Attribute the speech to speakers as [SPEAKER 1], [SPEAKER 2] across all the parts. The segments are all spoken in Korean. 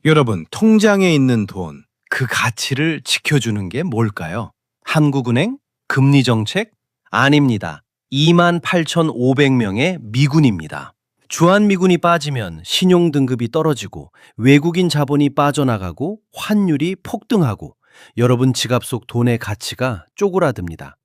[SPEAKER 1] 여러분, 통장에 있는 돈, 그 가치를 지켜주는 게 뭘까요?
[SPEAKER 2] 한국은행? 금리정책? 아닙니다. 28,500명의 미군입니다. 주한미군이 빠지면 신용등급이 떨어지고 외국인 자본이 빠져나가고 환율이 폭등하고 여러분 지갑 속 돈의 가치가 쪼그라듭니다.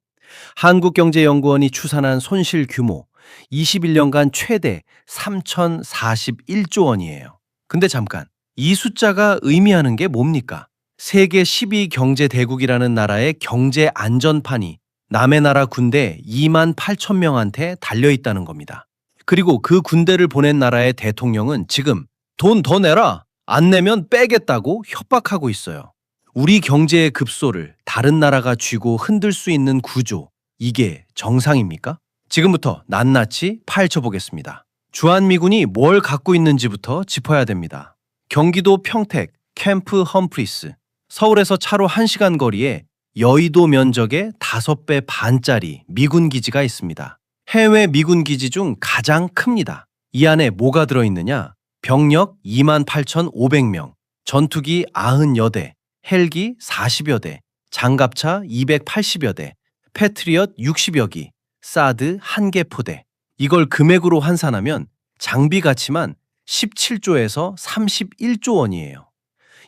[SPEAKER 2] 한국경제연구원이 추산한 손실 규모 21년간 최대 3,041조 원이에요. 근데 잠깐, 이 숫자가 의미하는 게 뭡니까? 세계 12 경제 대국이라는 나라의 경제 안전판이 남의 나라 군대 2만 8천 명한테 달려 있다는 겁니다. 그리고 그 군대를 보낸 나라의 대통령은 지금 돈 더 내라! 안 내면 빼겠다고 협박하고 있어요. 우리 경제의 급소를 다른 나라가 쥐고 흔들 수 있는 구조, 이게 정상입니까? 지금부터 낱낱이 파헤쳐 보겠습니다. 주한미군이 뭘 갖고 있는지부터 짚어야 됩니다. 경기도 평택 캠프 험프리스, 서울에서 차로 1시간 거리에 여의도 면적의 5배 반짜리 미군 기지가 있습니다. 해외 미군 기지 중 가장 큽니다. 이 안에 뭐가 들어있느냐? 병력 28,500명, 전투기 90여 대, 헬기 40여 대, 장갑차 280여 대, 패트리엇 60여 기, 사드 1개 포대. 이걸 금액으로 환산하면 장비 가치만 17조에서 31조 원이에요.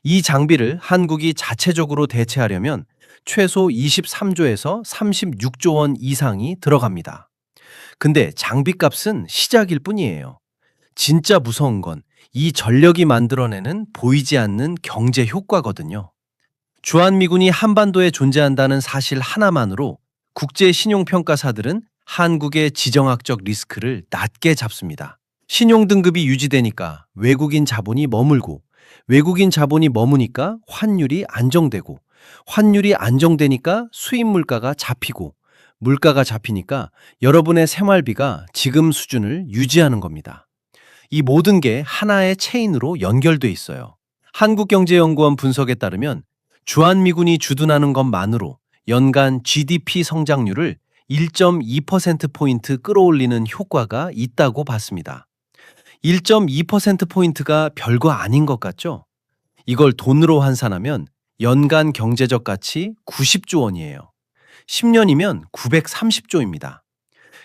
[SPEAKER 2] 이 장비를 한국이 자체적으로 대체하려면 최소 23조에서 36조 원 이상이 들어갑니다. 근데 장비값은 시작일 뿐이에요. 진짜 무서운 건 이 전력이 만들어내는 보이지 않는 경제 효과거든요. 주한미군이 한반도에 존재한다는 사실 하나만으로 국제 신용평가사들은 한국의 지정학적 리스크를 낮게 잡습니다. 신용등급이 유지되니까 외국인 자본이 머물고, 외국인 자본이 머무니까 환율이 안정되고, 환율이 안정되니까 수입 물가가 잡히고, 물가가 잡히니까 여러분의 생활비가 지금 수준을 유지하는 겁니다. 이 모든 게 하나의 체인으로 연결돼 있어요. 한국경제연구원 분석에 따르면 주한미군이 주둔하는 것만으로 연간 GDP 성장률을 1.2%포인트 끌어올리는 효과가 있다고 봤습니다. 1.2%포인트가 별거 아닌 것 같죠? 이걸 돈으로 환산하면 연간 경제적 가치 90조 원이에요. 10년이면 930조입니다.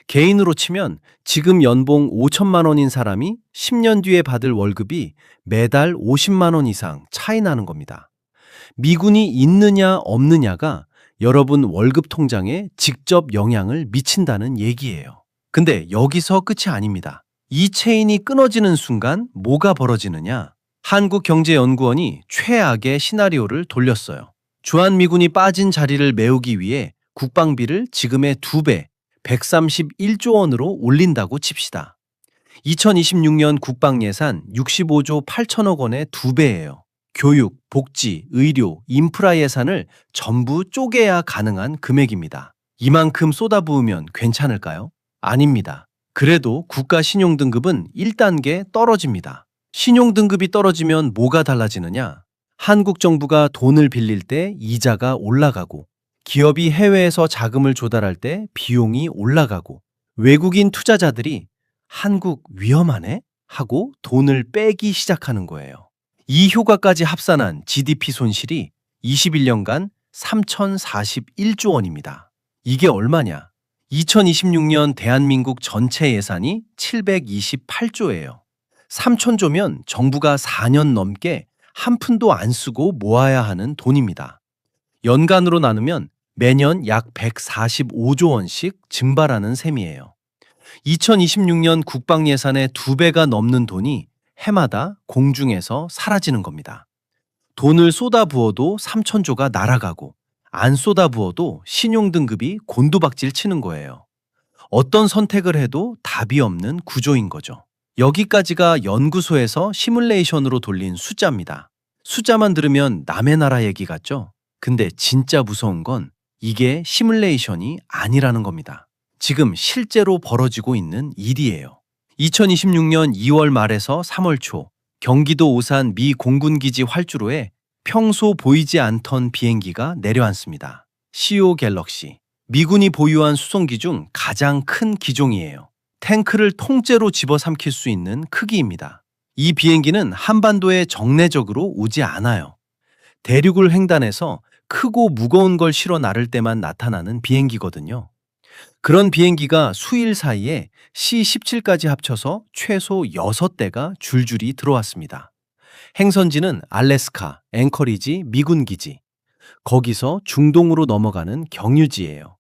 [SPEAKER 2] 개인으로 치면 지금 연봉 5천만 원인 사람이 10년 뒤에 받을 월급이 매달 50만 원 이상 차이 나는 겁니다. 미군이 있느냐 없느냐가 여러분 월급 통장에 직접 영향을 미친다는 얘기예요. 근데 여기서 끝이 아닙니다. 이 체인이 끊어지는 순간 뭐가 벌어지느냐? 한국경제연구원이 최악의 시나리오를 돌렸어요. 주한미군이 빠진 자리를 메우기 위해 국방비를 지금의 2배, 131조 원으로 올린다고 칩시다. 2026년 국방예산 65조 8천억 원의 2배예요. 교육, 복지, 의료, 인프라 예산을 전부 쪼개야 가능한 금액입니다. 이만큼 쏟아부으면 괜찮을까요? 아닙니다. 그래도 국가 신용등급은 1단계 떨어집니다. 신용등급이 떨어지면 뭐가 달라지느냐? 한국 정부가 돈을 빌릴 때 이자가 올라가고, 기업이 해외에서 자금을 조달할 때 비용이 올라가고, 외국인 투자자들이 한국 위험하네? 하고 돈을 빼기 시작하는 거예요. 이 효과까지 합산한 GDP 손실이 21년간 3,041조 원입니다. 이게 얼마냐? 2026년 대한민국 전체 예산이 728조예요. 3,000조면 정부가 4년 넘게 한 푼도 안 쓰고 모아야 하는 돈입니다. 연간으로 나누면 매년 약 145조 원씩 증발하는 셈이에요. 2026년 국방 예산의 2배가 넘는 돈이 해마다 공중에서 사라지는 겁니다. 돈을 쏟아부어도 3,000조가 날아가고, 안 쏟아부어도 신용등급이 곤두박질 치는 거예요. 어떤 선택을 해도 답이 없는 구조인 거죠. 여기까지가 연구소에서 시뮬레이션으로 돌린 숫자입니다. 숫자만 들으면 남의 나라 얘기 같죠? 근데 진짜 무서운 건 이게 시뮬레이션이 아니라는 겁니다. 지금 실제로 벌어지고 있는 일이에요. 2026년 2월 말에서 3월 초 경기도 오산 미 공군기지 활주로에 평소 보이지 않던 비행기가 내려앉습니다. CO 갤럭시. 미군이 보유한 수송기 중 가장 큰 기종이에요. 탱크를 통째로 집어삼킬 수 있는 크기입니다. 이 비행기는 한반도에 정례적으로 오지 않아요. 대륙을 횡단해서 크고 무거운 걸 실어 나를 때만 나타나는 비행기거든요. 그런 비행기가 수일 사이에 C-17까지 합쳐서 최소 6대가 줄줄이 들어왔습니다. 행선지는 알래스카, 앵커리지, 미군 기지. 거기서 중동으로 넘어가는 경유지예요.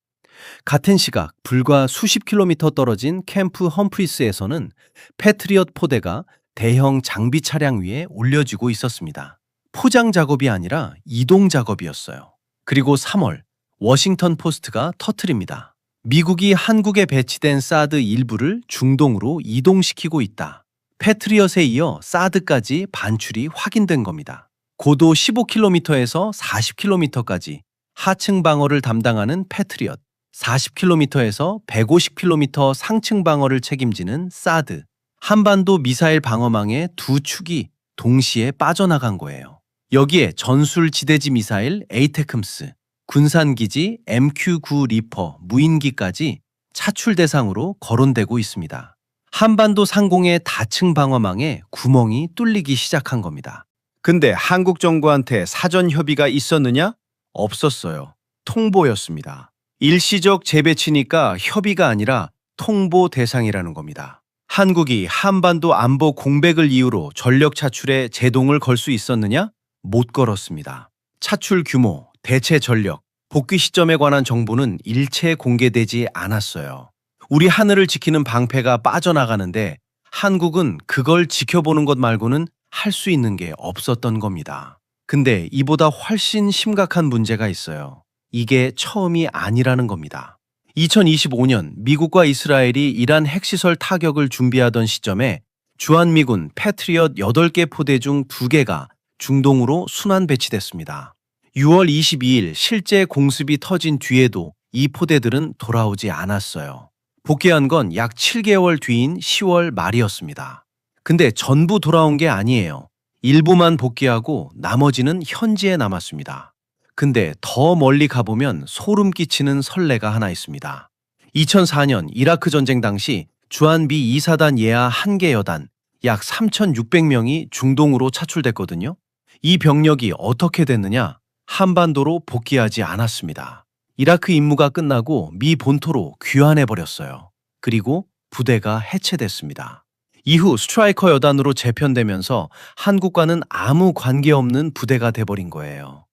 [SPEAKER 2] 같은 시각 불과 수십 킬로미터 떨어진 캠프 험프리스에서는 패트리엇 포대가 대형 장비 차량 위에 올려지고 있었습니다. 포장 작업이 아니라 이동 작업이었어요. 그리고 3월 워싱턴 포스트가 터뜨립니다. 미국이 한국에 배치된 사드 일부를 중동으로 이동시키고 있다. 패트리엇에 이어 사드까지 반출이 확인된 겁니다. 고도 15km에서 40km까지 하층 방어를 담당하는 패트리엇, 40km에서 150km 상층 방어를 책임지는 사드, 한반도 미사일 방어망의 두 축이 동시에 빠져나간 거예요. 여기에 전술 지대지 미사일 에이테크մ스, 군산기지 MQ-9 리퍼 무인기까지 차출 대상으로 거론되고 있습니다. 한반도 상공의 다층 방어망에 구멍이 뚫리기 시작한 겁니다.
[SPEAKER 1] 근데 한국 정부한테 사전 협의가 있었느냐? 없었어요. 통보였습니다. 일시적 재배치니까 협의가 아니라 통보 대상이라는 겁니다. 한국이 한반도 안보 공백을 이유로 전력 차출에 제동을 걸 수 있었느냐? 못 걸었습니다. 차출 규모, 대체 전력, 복귀 시점에 관한 정보는 일체 공개되지 않았어요. 우리 하늘을 지키는 방패가 빠져나가는데 한국은 그걸 지켜보는 것 말고는 할 수 있는 게 없었던 겁니다. 근데 이보다 훨씬 심각한 문제가 있어요. 이게 처음이 아니라는 겁니다. 2025년 미국과 이스라엘이 이란 핵시설 타격을 준비하던 시점에 주한미군 패트리엇 8개 포대 중 2개가 중동으로 순환 배치됐습니다. 6월 22일 실제 공습이 터진 뒤에도 이 포대들은 돌아오지 않았어요. 복귀한 건 약 7개월 뒤인 10월 말이었습니다. 근데 전부 돌아온 게 아니에요. 일부만 복귀하고 나머지는 현지에 남았습니다. 근데 더 멀리 가보면 소름 끼치는 선례가 하나 있습니다. 2004년 이라크 전쟁 당시 주한미 2사단 예하 1개 여단 약 3,600명이 중동으로 차출됐거든요. 이 병력이 어떻게 됐느냐? 한반도로 복귀하지 않았습니다. 이라크 임무가 끝나고 미 본토로 귀환해버렸어요. 그리고 부대가 해체됐습니다. 이후 스트라이커 여단으로 재편되면서 한국과는 아무 관계없는 부대가 돼버린 거예요.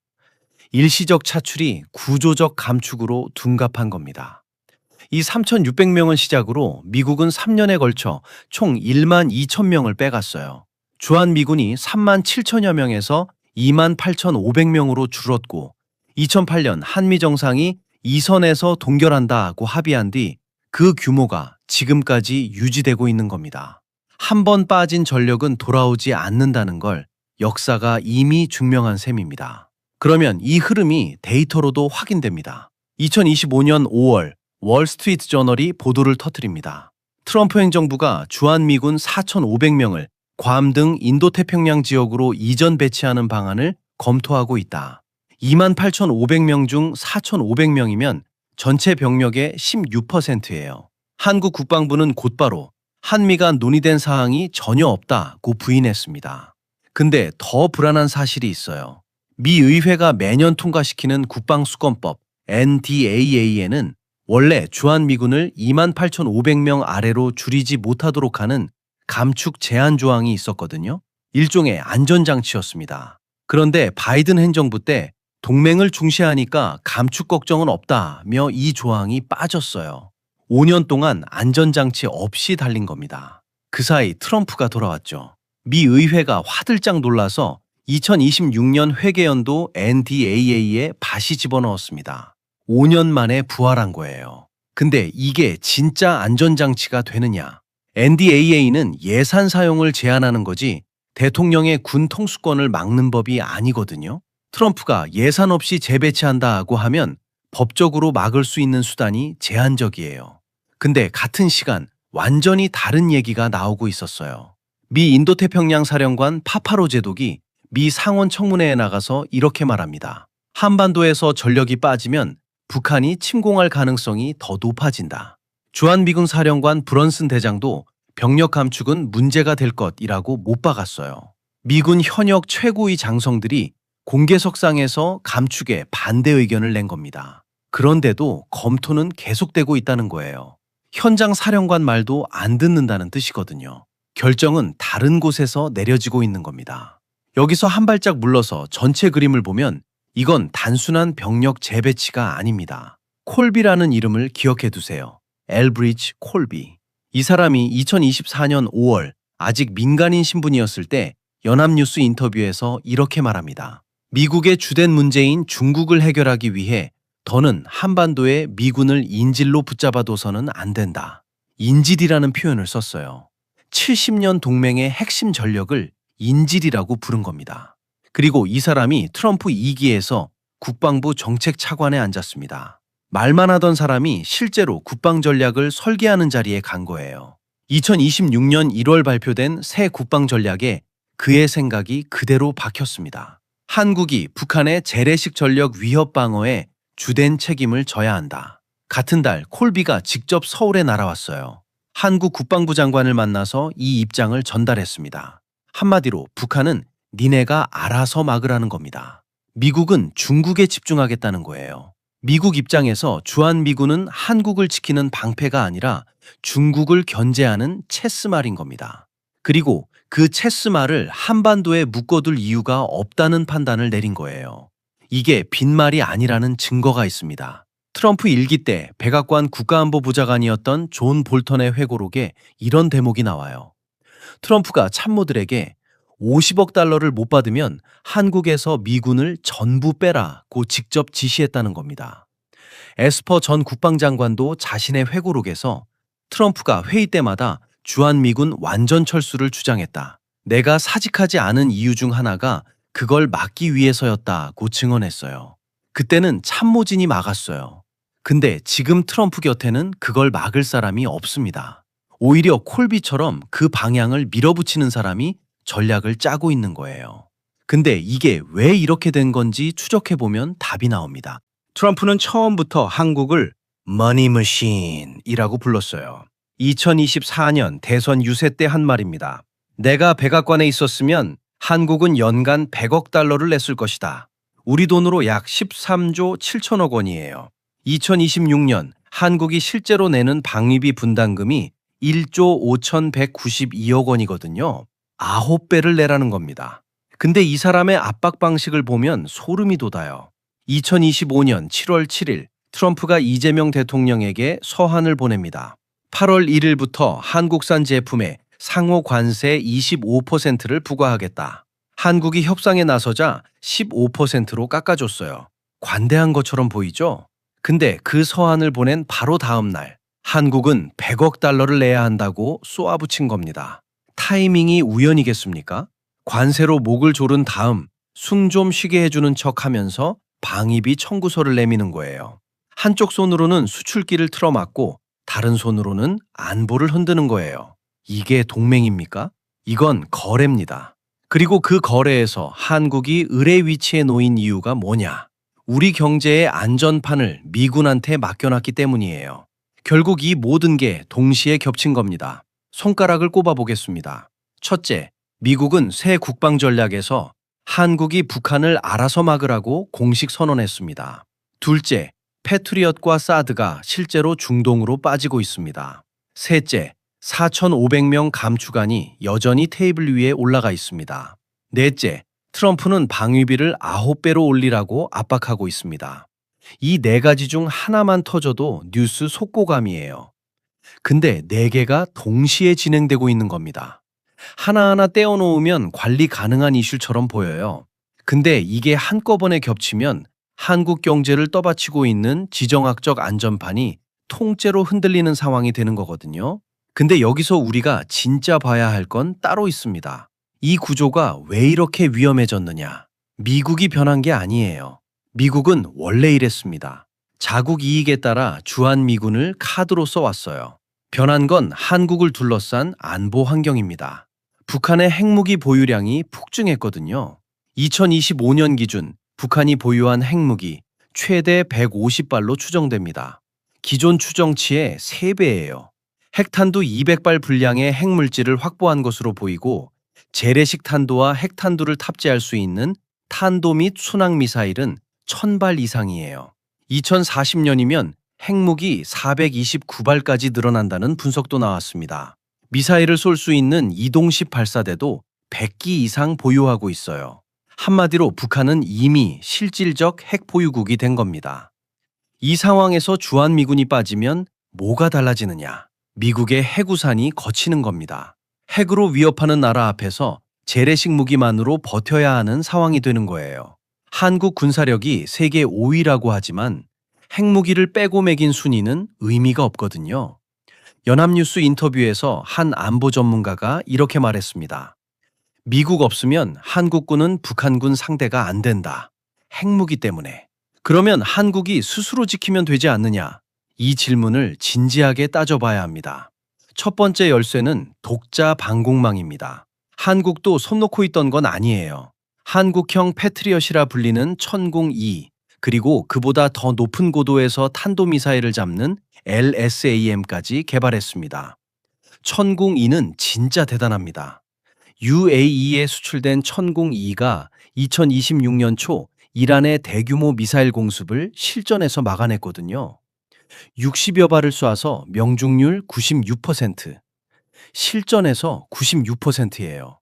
[SPEAKER 1] 일시적 차출이 구조적 감축으로 둔갑한 겁니다. 이 3,600명을 시작으로 미국은 3년에 걸쳐 총 1만 2천 명을 빼갔어요. 주한미군이 3만 7천여 명에서 2만 8,500명으로 줄었고 2008년 한미 정상이 이선에서 동결한다고 합의한 뒤 그 규모가 지금까지 유지되고 있는 겁니다. 한 번 빠진 전력은 돌아오지 않는다는 걸 역사가 이미 증명한 셈입니다. 그러면 이 흐름이 데이터로도 확인됩니다. 2025년 5월 월스트리트 저널이 보도를 터뜨립니다. 트럼프 행정부가 주한미군 4,500명을 괌 등 인도태평양 지역으로 이전 배치하는 방안을 검토하고 있다. 28,500명 중 4,500명이면 전체 병력의 16%예요. 한국 국방부는 곧바로 한미가 논의된 사항이 전혀 없다고 부인했습니다. 근데 더 불안한 사실이 있어요. 미 의회가 매년 통과시키는 국방수권법 NDAA에는 원래 주한미군을 28,500명 아래로 줄이지 못하도록 하는 감축 제한 조항이 있었거든요. 일종의 안전장치였습니다. 그런데 바이든 행정부 때 동맹을 중시하니까 감축 걱정은 없다며 이 조항이 빠졌어요. 5년 동안 안전장치 없이 달린 겁니다. 그 사이 트럼프가 돌아왔죠. 미 의회가 화들짝 놀라서 2026년 회계연도 NDAA에 다시 집어넣었습니다. 5년 만에 부활한 거예요. 근데 이게 진짜 안전장치가 되느냐? NDAA는 예산 사용을 제한하는 거지 대통령의 군 통수권을 막는 법이 아니거든요. 트럼프가 예산 없이 재배치한다고 하면 법적으로 막을 수 있는 수단이 제한적이에요. 근데 같은 시간 완전히 다른 얘기가 나오고 있었어요. 미 인도태평양 사령관 파파로 제독이 미 상원 청문회에 나가서 이렇게 말합니다. 한반도에서 전력이 빠지면 북한이 침공할 가능성이 더 높아진다. 주한미군 사령관 브런슨 대장도
[SPEAKER 2] 병력 감축은 문제가 될 것이라고 못 박았어요. 미군 현역 최고위 장성들이 공개석상에서 감축에 반대 의견을 낸 겁니다. 그런데도 검토는 계속되고 있다는 거예요. 현장 사령관 말도 안 듣는다는 뜻이거든요. 결정은 다른 곳에서 내려지고 있는 겁니다. 여기서 한 발짝 물러서 전체 그림을 보면 이건 단순한 병력 재배치가 아닙니다. 콜비라는 이름을 기억해 두세요. 엘브리지 콜비. 이 사람이 2024년 5월 아직 민간인 신분이었을 때 연합뉴스 인터뷰에서 이렇게 말합니다. 미국의 주된 문제인 중국을 해결하기 위해 더는 한반도에 미군을 인질로 붙잡아둬서는 안 된다. 인질이라는 표현을 썼어요. 70년 동맹의 핵심 전력을 인질이라고 부른 겁니다. 그리고 이 사람이 트럼프 2기에서 국방부 정책 차관에 앉았습니다. 말만 하던 사람이 실제로 국방 전략을 설계하는 자리에 간 거예요. 2026년 1월 발표된 새 국방 전략에 그의 생각이 그대로 박혔습니다. 한국이 북한의 재래식 전력 위협 방어에 주된 책임을 져야 한다. 같은 달 콜비가 직접 서울에 날아왔어요. 한국 국방부 장관을 만나서 이 입장을 전달했습니다. 한마디로 북한은 니네가 알아서 막으라는 겁니다. 미국은 중국에 집중하겠다는 거예요. 미국 입장에서 주한미군은 한국을 지키는 방패가 아니라 중국을 견제하는 체스말인 겁니다. 그리고 그 체스말을 한반도에 묶어둘 이유가 없다는 판단을 내린 거예요. 이게 빈말이 아니라는 증거가 있습니다. 트럼프 1기 때 백악관 국가안보부장관이었던 존 볼턴의 회고록에 이런 대목이 나와요. 트럼프가 참모들에게 50억 달러를 못 받으면 한국에서 미군을 전부 빼라고 직접 지시했다는 겁니다. 에스퍼 전 국방장관도 자신의 회고록에서 트럼프가 회의 때마다 주한미군 완전 철수를 주장했다. 내가 사직하지 않은 이유 중 하나가 그걸 막기 위해서였다고 증언했어요. 그때는 참모진이 막았어요. 근데 지금 트럼프 곁에는 그걸 막을 사람이 없습니다. 오히려 콜비처럼 그 방향을 밀어붙이는 사람이 전략을 짜고 있는 거예요. 근데 이게 왜 이렇게 된 건지 추적해보면 답이 나옵니다. 트럼프는 처음부터 한국을 머니 머신이라고 불렀어요. 2024년 대선 유세 때 한 말입니다. 내가 백악관에 있었으면 한국은 연간 100억 달러를 냈을 것이다. 우리 돈으로 약 13조 7천억 원이에요. 2026년 한국이 실제로 내는 방위비 분담금이 1조 5,192억 원이거든요. 9배를 내라는 겁니다. 근데 이 사람의 압박 방식을 보면 소름이 돋아요. 2025년 7월 7일 트럼프가 이재명 대통령에게 서한을 보냅니다. 8월 1일부터 한국산 제품에 상호 관세 25%를 부과하겠다. 한국이 협상에 나서자 15%로 깎아줬어요. 관대한 것처럼 보이죠? 근데 그 서한을 보낸 바로 다음 날 한국은 100억 달러를 내야 한다고 쏘아붙인 겁니다. 타이밍이 우연이겠습니까? 관세로 목을 조른 다음 숨 좀 쉬게 해주는 척하면서 방위비 청구서를 내미는 거예요. 한쪽 손으로는 수출기를 틀어막고 다른 손으로는 안보를 흔드는 거예요. 이게 동맹입니까? 이건 거래입니다. 그리고 그 거래에서 한국이 을의 위치에 놓인 이유가 뭐냐? 우리 경제의 안전판을 미군한테 맡겨놨기 때문이에요. 결국 이 모든 게 동시에 겹친 겁니다. 손가락을 꼽아보겠습니다. 첫째, 미국은 새 국방 전략에서 한국이 북한을 알아서 막으라고 공식 선언했습니다. 둘째, 패트리엇과 사드가 실제로 중동으로 빠지고 있습니다. 셋째, 4,500명 감축안이 여전히 테이블 위에 올라가 있습니다. 넷째, 트럼프는 방위비를 9배로 올리라고 압박하고 있습니다. 이 네 가지 중 하나만 터져도 뉴스 속보감이에요. 근데 네 개가 동시에 진행되고 있는 겁니다. 하나하나 떼어놓으면 관리 가능한 이슈처럼 보여요. 근데 이게 한꺼번에 겹치면 한국 경제를 떠받치고 있는 지정학적 안전판이 통째로 흔들리는 상황이 되는 거거든요. 근데 여기서 우리가 진짜 봐야 할 건 따로 있습니다. 이 구조가 왜 이렇게 위험해졌느냐? 미국이 변한 게 아니에요. 미국은 원래 이랬습니다. 자국 이익에 따라 주한미군을 카드로 써왔어요. 변한 건 한국을 둘러싼 안보 환경입니다. 북한의 핵무기 보유량이 폭증했거든요. 2025년 기준 북한이 보유한 핵무기 최대 150발로 추정됩니다. 기존 추정치의 3배예요. 핵탄두 200발 분량의 핵물질을 확보한 것으로 보이고 재래식 탄도와 핵탄두를 탑재할 수 있는 탄도 및 순항미사일은 1000발 이상이에요. 2040년이면 핵무기 429발까지 늘어난다는 분석도 나왔습니다. 미사일을 쏠 수 있는 이동식 발사대도 100기 이상 보유하고 있어요. 한마디로 북한은 이미 실질적 핵 보유국이 된 겁니다. 이 상황에서 주한미군이 빠지면 뭐가 달라지느냐? 미국의 핵우산이 걷히는 겁니다. 핵으로 위협하는 나라 앞에서 재래식 무기만으로 버텨야 하는 상황이 되는 거예요. 한국 군사력이 세계 5위라고 하지만 핵무기를 빼고 매긴 순위는 의미가 없거든요. 연합뉴스 인터뷰에서 한 안보 전문가가 이렇게 말했습니다. 미국 없으면 한국군은 북한군 상대가 안 된다. 핵무기 때문에. 그러면 한국이 스스로 지키면 되지 않느냐? 이 질문을 진지하게 따져봐야 합니다. 첫 번째 열쇠는 독자 방공망입니다. 한국도 손 놓고 있던 건 아니에요. 한국형 패트리엇이라 불리는 천공2, 그리고 그보다 더 높은 고도에서 탄도미사일을 잡는 LSAM까지 개발했습니다. 천공2는 진짜 대단합니다. UAE에 수출된 천공2가 2026년 초 이란의 대규모 미사일 공습을 실전에서 막아냈거든요. 60여 발을 쏴서 명중률 96%, 실전에서 96%예요.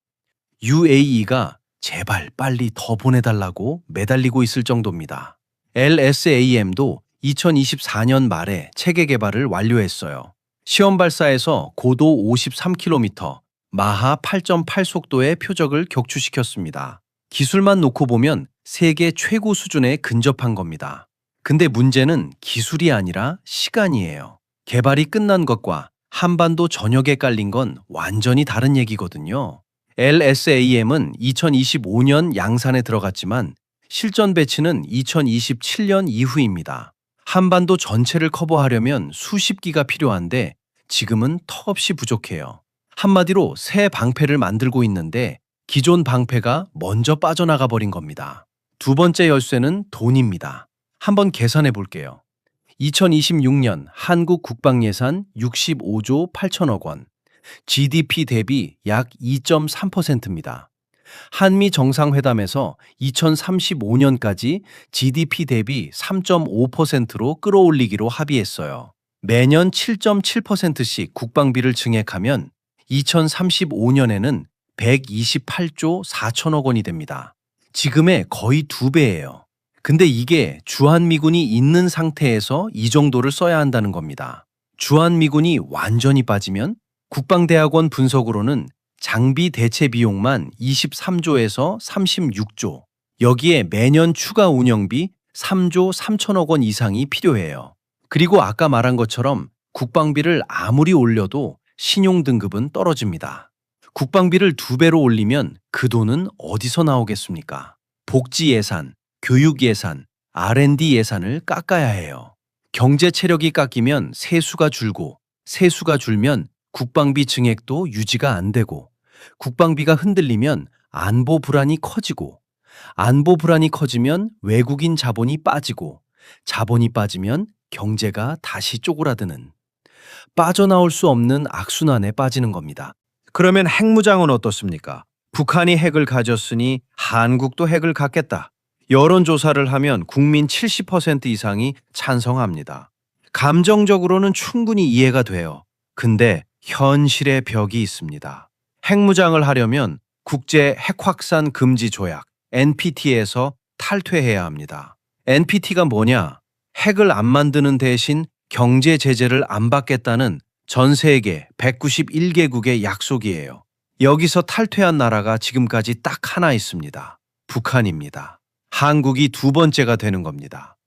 [SPEAKER 2] UAE가 제발 빨리 더 보내달라고 매달리고 있을 정도입니다. LSAM도 2024년 말에 체계 개발을 완료했어요. 시험 발사에서 고도 53km, 마하 8.8 속도의 표적을 격추시켰습니다. 기술만 놓고 보면 세계 최고 수준에 근접한 겁니다. 근데 문제는 기술이 아니라 시간이에요. 개발이 끝난 것과 한반도 전역에 깔린 건 완전히 다른 얘기거든요. LSAM은 2025년 양산에 들어갔지만 실전 배치는 2027년 이후입니다. 한반도 전체를 커버하려면 수십 기가 필요한데 지금은 턱없이 부족해요. 한마디로 새 방패를 만들고 있는데 기존 방패가 먼저 빠져나가 버린 겁니다. 두 번째 열쇠는 돈입니다. 한번 계산해 볼게요. 2026년 한국 국방 예산 65조 8천억 원, GDP 대비 약 2.3%입니다. 한미 정상회담에서 2035년까지 GDP 대비 3.5%로 끌어올리기로 합의했어요. 매년 7.7%씩 국방비를 증액하면 2035년에는 128조 4천억 원이 됩니다. 지금의 거의 2배예요. 근데 이게 주한미군이 있는 상태에서 이 정도를 써야 한다는 겁니다. 주한미군이 완전히 빠지면 국방대학원 분석으로는 장비 대체 비용만 23조에서 36조, 여기에 매년 추가 운영비 3조 3천억 원 이상이 필요해요. 그리고 아까 말한 것처럼 국방비를 아무리 올려도 신용등급은 떨어집니다. 국방비를 2배로 올리면 그 돈은 어디서 나오겠습니까? 복지 예산, 교육 예산, R&D 예산을 깎아야 해요. 경제 체력이 깎이면 세수가 줄고, 세수가 줄면 국방비 증액도 유지가 안 되고, 국방비가 흔들리면 안보 불안이 커지고, 안보 불안이 커지면 외국인 자본이 빠지고, 자본이 빠지면 경제가 다시 쪼그라드는, 빠져나올 수 없는 악순환에 빠지는 겁니다.
[SPEAKER 1] 그러면 핵무장은 어떻습니까? 북한이 핵을 가졌으니 한국도 핵을 갖겠다. 여론조사를 하면 국민 70% 이상이 찬성합니다. 감정적으로는 충분히 이해가 돼요. 근데 현실의 벽이 있습니다. 핵무장을 하려면 국제 핵확산 금지 조약 NPT에서 탈퇴해야 합니다. NPT가 뭐냐? 핵을 안 만드는 대신 경제 제재를 안 받겠다는 전 세계 191개국의 약속이에요. 여기서 탈퇴한 나라가 지금까지 딱 하나 있습니다. 북한입니다. 한국이 두 번째가 되는 겁니다.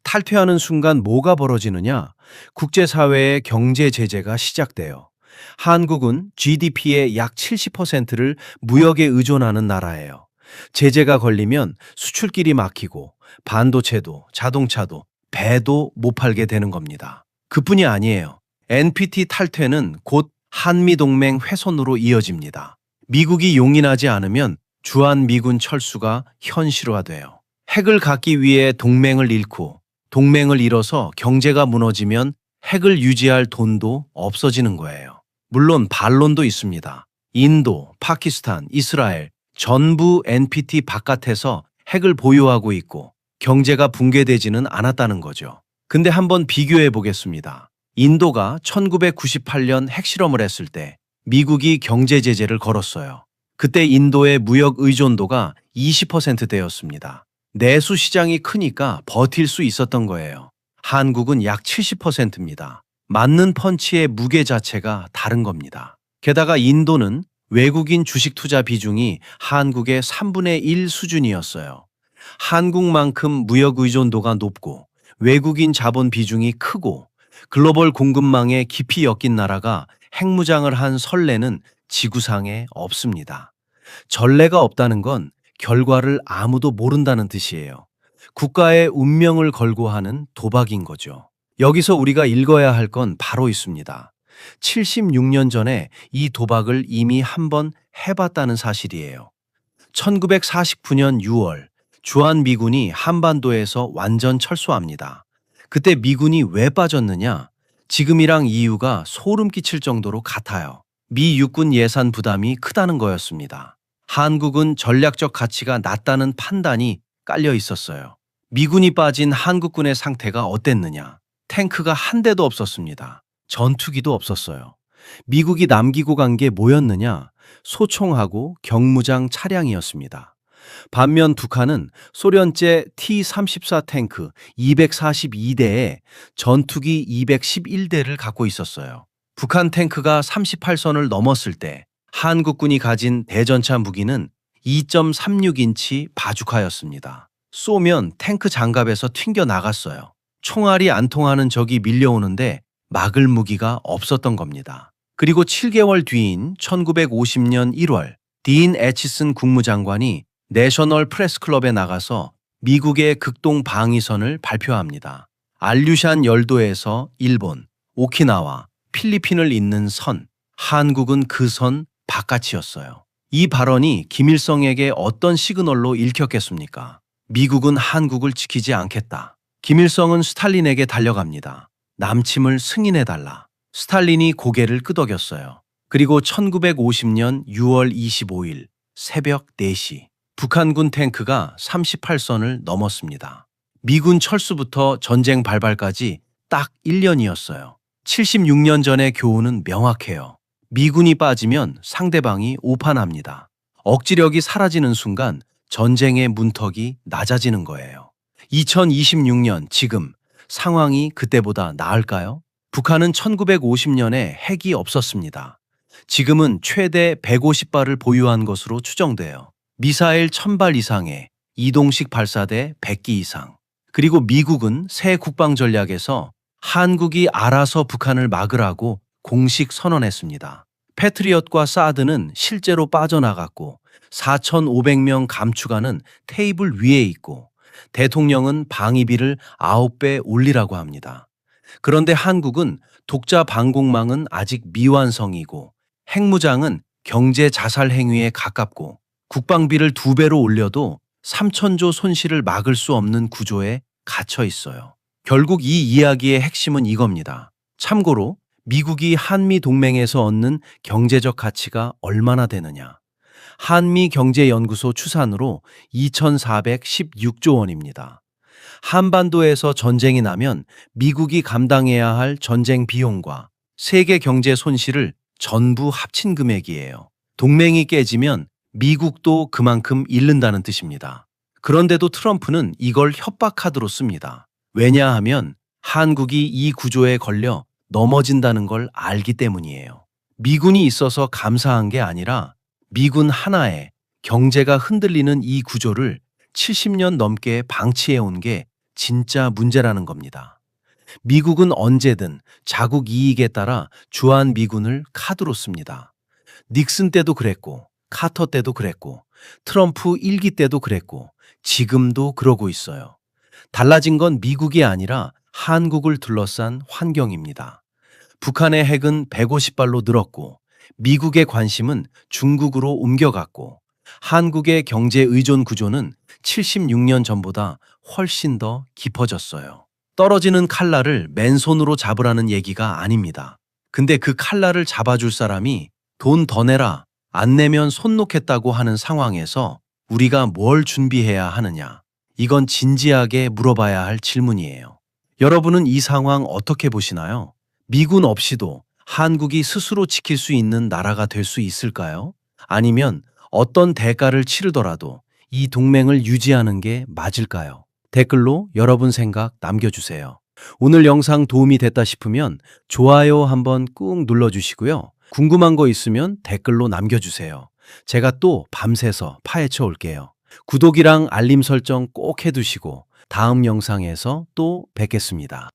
[SPEAKER 1] 탈퇴하는 순간 뭐가 벌어지느냐? 국제사회의 경제 제재가 시작돼요. 한국은 GDP의 약 70%를 무역에 의존하는 나라예요. 제재가 걸리면 수출길이 막히고 반도체도 자동차도 배도 못 팔게 되는 겁니다. 그뿐이 아니에요. NPT 탈퇴는 곧 한미동맹 훼손으로 이어집니다. 미국이 용인하지 않으면 주한미군 철수가 현실화돼요. 핵을 갖기 위해 동맹을 잃고 동맹을 잃어서 경제가 무너지면
[SPEAKER 2] 핵을 유지할 돈도 없어지는 거예요. 물론 반론도 있습니다. 인도, 파키스탄, 이스라엘 전부 NPT 바깥에서 핵을 보유하고 있고 경제가 붕괴되지는 않았다는 거죠. 근데 한번 비교해 보겠습니다. 인도가 1998년 핵실험을 했을 때 미국이 경제 제재를 걸었어요. 그때 인도의 무역 의존도가 20%대였습니다. 내수 시장이 크니까 버틸 수 있었던 거예요. 한국은 약 70%입니다. 맞는 펀치의 무게 자체가 다른 겁니다. 게다가 인도는 외국인 주식 투자 비중이 한국의 3분의 1 수준이었어요. 한국만큼 무역 의존도가 높고 외국인 자본 비중이 크고 글로벌 공급망에 깊이 엮인 나라가 핵무장을 한 선례는 지구상에 없습니다. 전례가 없다는 건 결과를 아무도 모른다는 뜻이에요. 국가의 운명을 걸고 하는 도박인 거죠. 여기서 우리가 읽어야 할 건 바로 있습니다. 76년 전에 이 도박을 이미 한번 해봤다는 사실이에요. 1949년 6월 주한미군이 한반도에서 완전 철수합니다. 그때 미군이 왜 빠졌느냐? 지금이랑 이유가 소름 끼칠 정도로 같아요. 미 육군 예산 부담이 크다는 거였습니다. 한국은 전략적 가치가 낮다는 판단이 깔려 있었어요. 미군이 빠진 한국군의 상태가 어땠느냐? 탱크가 한 대도 없었습니다. 전투기도 없었어요. 미국이 남기고 간 게 뭐였느냐? 소총하고 경무장 차량이었습니다. 반면 북한은 소련제 T-34 탱크 242대에 전투기 211대를 갖고 있었어요. 북한 탱크가 38선을 넘었을 때 한국군이 가진 대전차 무기는 2.36인치 바주카였습니다. 쏘면 탱크 장갑에서 튕겨 나갔어요. 총알이 안 통하는 적이 밀려오는데 막을 무기가 없었던 겁니다. 그리고 7개월 뒤인 1950년 1월 딘 애치슨 국무장관이 내셔널 프레스클럽에 나가서 미국의 극동 방위선을 발표합니다. 알류샨 열도에서 일본, 오키나와, 필리핀을 잇는 선, 한국은 그 선 바깥이었어요. 이 발언이 김일성에게 어떤 시그널로 읽혔겠습니까? 미국은 한국을 지키지 않겠다. 김일성은 스탈린에게 달려갑니다. 남침을 승인해달라. 스탈린이 고개를 끄덕였어요. 그리고 1950년 6월 25일 새벽 4시 북한군 탱크가 38선을 넘었습니다. 미군 철수부터 전쟁 발발까지 딱 1년이었어요. 76년 전의 교훈은 명확해요. 미군이 빠지면 상대방이 오판합니다. 억지력이 사라지는 순간 전쟁의 문턱이 낮아지는 거예요. 2026년 지금 상황이 그때보다 나을까요? 북한은 1950년에 핵이 없었습니다. 지금은 최대 150발을 보유한 것으로 추정돼요. 미사일 1000발 이상에 이동식 발사대 100기 이상. 그리고 미국은 새 국방 전략에서 한국이 알아서 북한을 막으라고 공식 선언했습니다. 패트리엇과 사드는 실제로 빠져나갔고 4,500명 감축하는 테이블 위에 있고 대통령은 방위비를 9배 올리라고 합니다. 그런데 한국은 독자 방공망은 아직 미완성이고 핵무장은 경제 자살 행위에 가깝고 국방비를 2배로 올려도 3천조 손실을 막을 수 없는 구조에 갇혀 있어요. 결국 이 이야기의 핵심은 이겁니다. 참고로 미국이 한미 동맹에서 얻는 경제적 가치가 얼마나 되느냐. 한미경제연구소 추산으로 2,416조 원입니다. 한반도에서 전쟁이 나면 미국이 감당해야 할 전쟁 비용과 세계 경제 손실을 전부 합친 금액이에요. 동맹이 깨지면 미국도 그만큼 잃는다는 뜻입니다. 그런데도 트럼프는 이걸 협박카드로 씁니다. 왜냐하면 한국이 이 구조에 걸려 넘어진다는 걸 알기 때문이에요. 미군이 있어서 감사한 게 아니라 미군 하나에 경제가 흔들리는 이 구조를 70년 넘게 방치해온 게 진짜 문제라는 겁니다. 미국은 언제든 자국 이익에 따라 주한미군을 카드로 씁니다. 닉슨 때도 그랬고 카터 때도 그랬고 트럼프 1기 때도 그랬고 지금도 그러고 있어요. 달라진 건 미국이 아니라 한국을 둘러싼 환경입니다. 북한의 핵은 150발로 늘었고 미국의 관심은 중국으로 옮겨갔고 한국의 경제 의존 구조는 76년 전보다 훨씬 더 깊어졌어요. 떨어지는 칼날을 맨손으로 잡으라는 얘기가 아닙니다. 근데 그 칼날을 잡아줄 사람이 돈 더 내라, 안 내면 손 놓겠다고 하는 상황에서 우리가 뭘 준비해야 하느냐? 이건 진지하게 물어봐야 할 질문이에요. 여러분은 이 상황 어떻게 보시나요? 미군 없이도 한국이 스스로 지킬 수 있는 나라가 될 수 있을까요? 아니면 어떤 대가를 치르더라도 이 동맹을 유지하는 게 맞을까요? 댓글로 여러분 생각 남겨주세요. 오늘 영상 도움이 됐다 싶으면 좋아요 한번 꾹 눌러주시고요. 궁금한 거 있으면 댓글로 남겨주세요. 제가 또 밤새서 파헤쳐 올게요. 구독이랑 알림 설정 꼭 해두시고 다음 영상에서 또 뵙겠습니다.